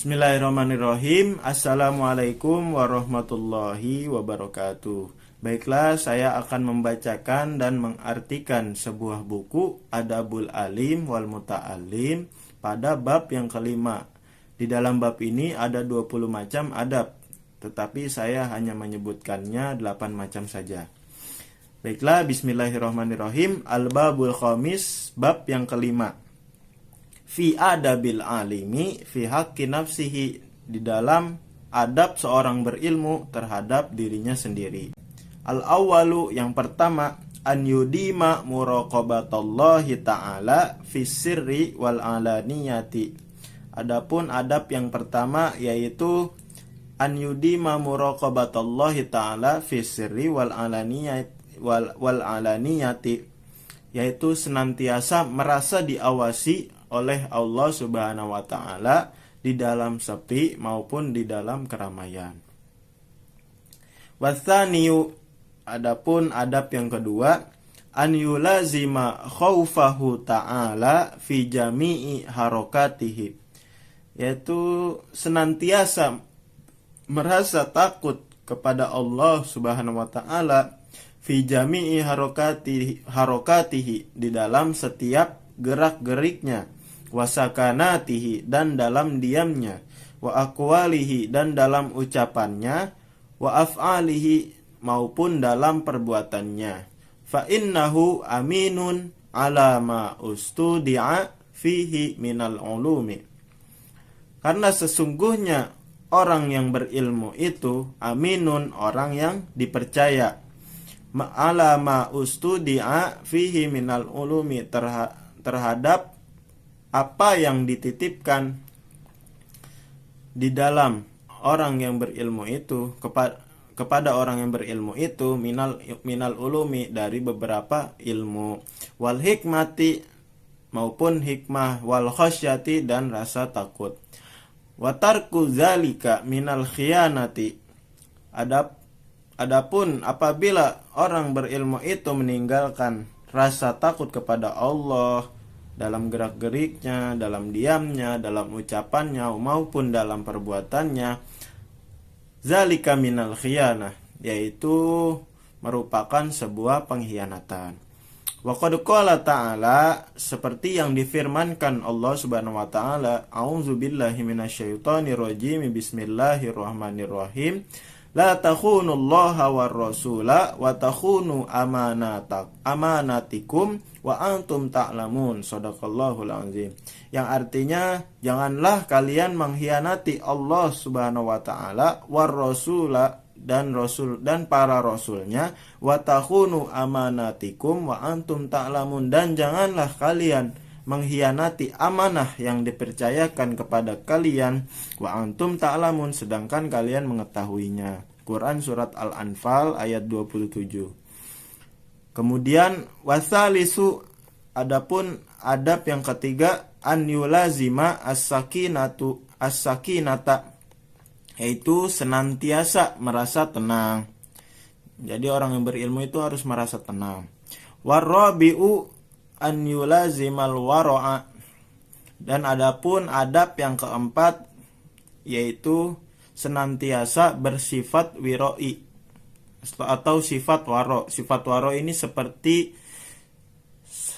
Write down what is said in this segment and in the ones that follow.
Bismillahirrahmanirrahim. Assalamualaikum warahmatullahi wabarakatuh. Baiklah, saya akan membacakan dan mengartikan sebuah buku Adabul Alim wal Muta'alim pada bab yang kelima. Di dalam bab ini ada 20 macam adab, tetapi saya hanya menyebutkannya 8 macam saja. Baiklah, bismillahirrahmanirrahim. Al-babul khamis, bab yang kelima. Fi adabil alimi fi haqqi nafsihi, di dalam adab seorang berilmu terhadap dirinya sendiri. Al-awwalu, yang pertama, an yudima muraqabatallahi ta'ala fi sirri wal alaniyati. Adapun adab yang pertama yaitu an yudima muraqabatallahi ta'ala fi sirri wal alaniyati, yaitu senantiasa merasa diawasi oleh Allah Subhanahu wa taala di dalam sepi maupun di dalam keramaian. Watsaniyu, adapun adab yang kedua, an yulazima khaufahu ta'ala fi jami'i harokatihi, yaitu senantiasa merasa takut kepada Allah Subhanahu wa taala fi jami'i harokatihi, di dalam setiap gerak-geriknya, wasakanatihi, dan dalam diamnya, wa aqwalihi, dan dalam ucapannya, wa af'alihi, maupun dalam perbuatannya. Fa innahu aminun ala ma ustudi'a fihi minal ulumi, karena sesungguhnya orang yang berilmu itu aminun, orang yang dipercaya, ala ma ustudi'a fihi minal ulumi, terhadap apa yang dititipkan di dalam orang yang berilmu itu kepada orang yang berilmu itu minal ulumi, dari beberapa ilmu, wal hikmati, maupun hikmah, wal khasyati, dan rasa takut, wa tarku zalika minal khiyanati. Adapun apabila orang berilmu itu meninggalkan rasa takut kepada Allah dalam gerak-geriknya, dalam diamnya, dalam ucapannya, maupun dalam perbuatannya, zalika minal khiyanah, yaitu merupakan sebuah pengkhianatan. Wa qad qala ta'ala, seperti yang difirmankan Allah Subhanahu wa taala, a'udzubillahi minasyaitonir rajim, bismillahirrahmanirrahim. La takhunullaha war rasula wa takhunu amanatikum wa antum ta'lamun. Shadaqallahul azim. Yang artinya, janganlah kalian mengkhianati Allah Subhanahu wa taala, war rasula, dan rasul dan para rasulnya, wa takhunu amanatikum wa antum ta'lamun, dan janganlah kalian mengkhianati amanah yang dipercayakan kepada kalian, wa antum ta'lamun, sedangkan kalian mengetahuinya. Quran surat Al-Anfal ayat 27. Kemudian wasalisu, adapun adab yang ketiga, an yulazima as-sakinata, yaitu senantiasa merasa tenang. Jadi orang yang berilmu itu harus merasa tenang. Warabi'u an yulazimal wara'a, dan adapun adab yang keempat yaitu senantiasa bersifat wiroi atau sifat waro. Sifat waro ini seperti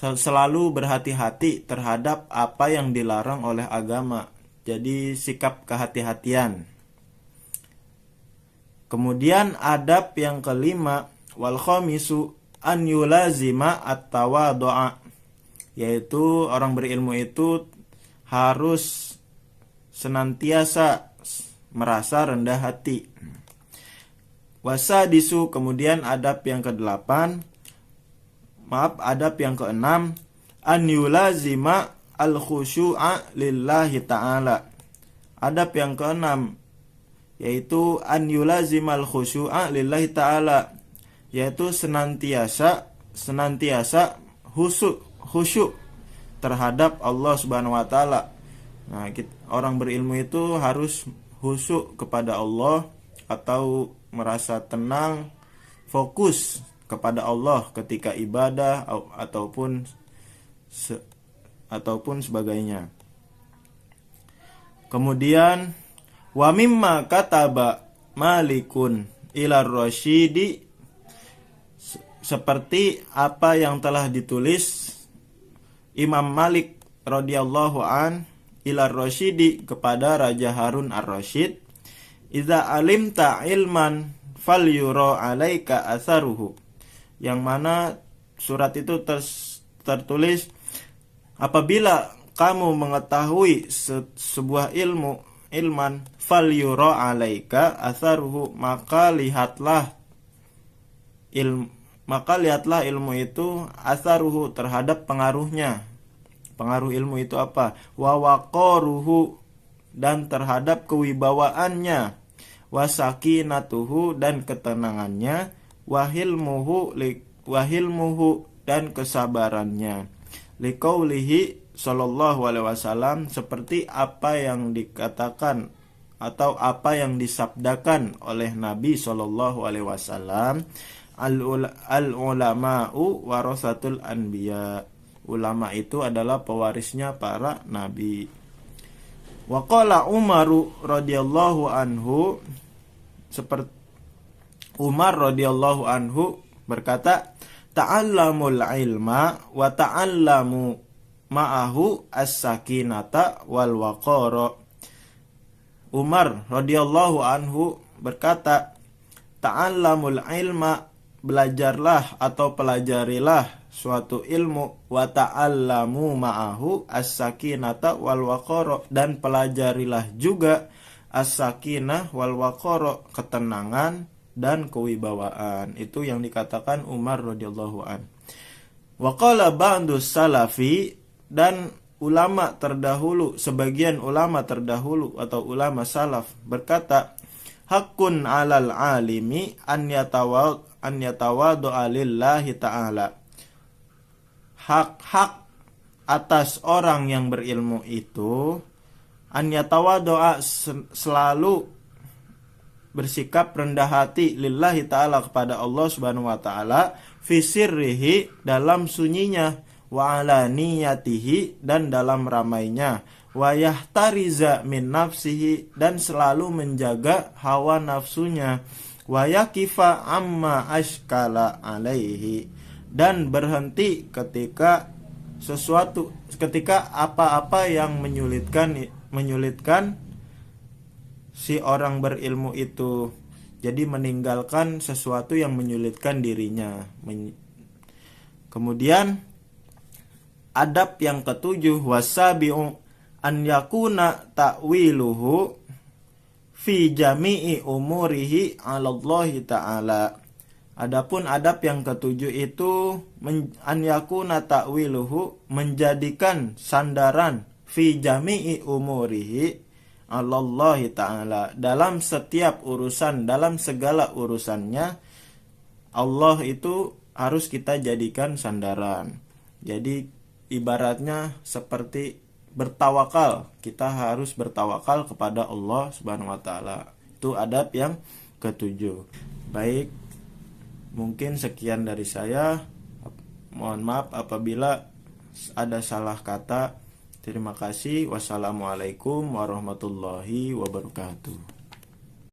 selalu berhati-hati terhadap apa yang dilarang oleh agama. Jadi sikap kehati-hatian. Kemudian adab yang kelima, wal khamisu an yulazima at-tawadu'a, yaitu orang berilmu itu harus senantiasa merasa rendah hati. Wasadisu, kemudian adab yang adab yang keenam, an yulazima al-khusyu'a lillahi ta'ala. Adab yang keenam yaitu an yulazima al-khusyu'a lillahi ta'ala, yaitu senantiasa khusyuk terhadap Allah Subhanahu wa taala. Nah, orang berilmu itu harus khusyuk kepada Allah, atau merasa tenang, fokus kepada Allah ketika ibadah ataupun sebagainya. Kemudian wa mimma kataba Malikun ila Rasyidi, seperti apa yang telah ditulis Imam Malik radhiyallahu an ila Rasyidi kepada Raja Harun ar-Rasyid, idza alimta ilman falyura alaika atharuhu, yang mana surat itu tertulis, apabila kamu mengetahui sebuah ilman falyura alaika atharuhu, maka lihatlah ilmu itu atharuhu, terhadap pengaruhnya. Pengaruh ilmu itu apa? Wa waqaruhu, dan terhadap kewibawaannya. Wa sakinatuhu, dan ketenangannya. Wa hilmuhu, dan kesabarannya. Liqaulihi sallallahu alaihi wasallam, seperti apa yang dikatakan atau apa yang disabdakan oleh Nabi sallallahu alaihi wasallam, al ulama'u warasatul anbiya, ulama itu adalah pewarisnya para nabi. Wa qala Umaru radhiyallahu anhu, seperti Umar radhiyallahu anhu berkata, ta'allamul ilma wa ta'allamu ma'ahu as-sakinata wal waqara. Umar radhiyallahu anhu berkata, ta'allamul ilma, belajarlah atau pelajarilah suatu ilmu, wa ta'allamu ma'ahu as-sakinata wal waqara, dan pelajarilah juga as-sakinah wal waqara, ketenangan dan kewibawaan. Itu yang dikatakan Umar radhiyallahu an. Wa qala ba'dus salafi, dan ulama terdahulu, sebagian ulama terdahulu atau ulama salaf berkata, hakun 'alal 'alimi an yatawaddu'a lillahi ta'ala. Hak atas orang yang berilmu itu an yatawaddu'a, selalu bersikap rendah hati, lillahi ta'ala, kepada Allah subhanahu wa ta'ala, fi sirrihi, dalam sunyinya, wa ala niyatihi, dan dalam ramainya, wa yahtariza min nafsihi, dan selalu menjaga hawa nafsunya, wa yakifa amma ashkala alaihi, dan berhenti ketika apa-apa yang menyulitkan si orang berilmu itu. Jadi meninggalkan sesuatu yang menyulitkan dirinya. Kemudian adab yang ketujuh, wasabi'u an yakuna ta'wiluhu fi jami'i umurihi 'ala Allah ta'ala. Adapun adab yang ketujuh itu an yakuna ta'wiluhu, menjadikan sandaran, fi jami'i umurihi 'ala Allah ta'ala, dalam setiap urusan, dalam segala urusannya Allah itu harus kita jadikan sandaran. Jadi ibaratnya seperti bertawakal, kita harus bertawakal kepada Allah subhanahu wa ta'ala. Itu adab yang ketujuh. Baik, mungkin sekian dari saya. Mohon maaf apabila ada salah kata. Terima kasih. Wassalamualaikum warahmatullahi wabarakatuh.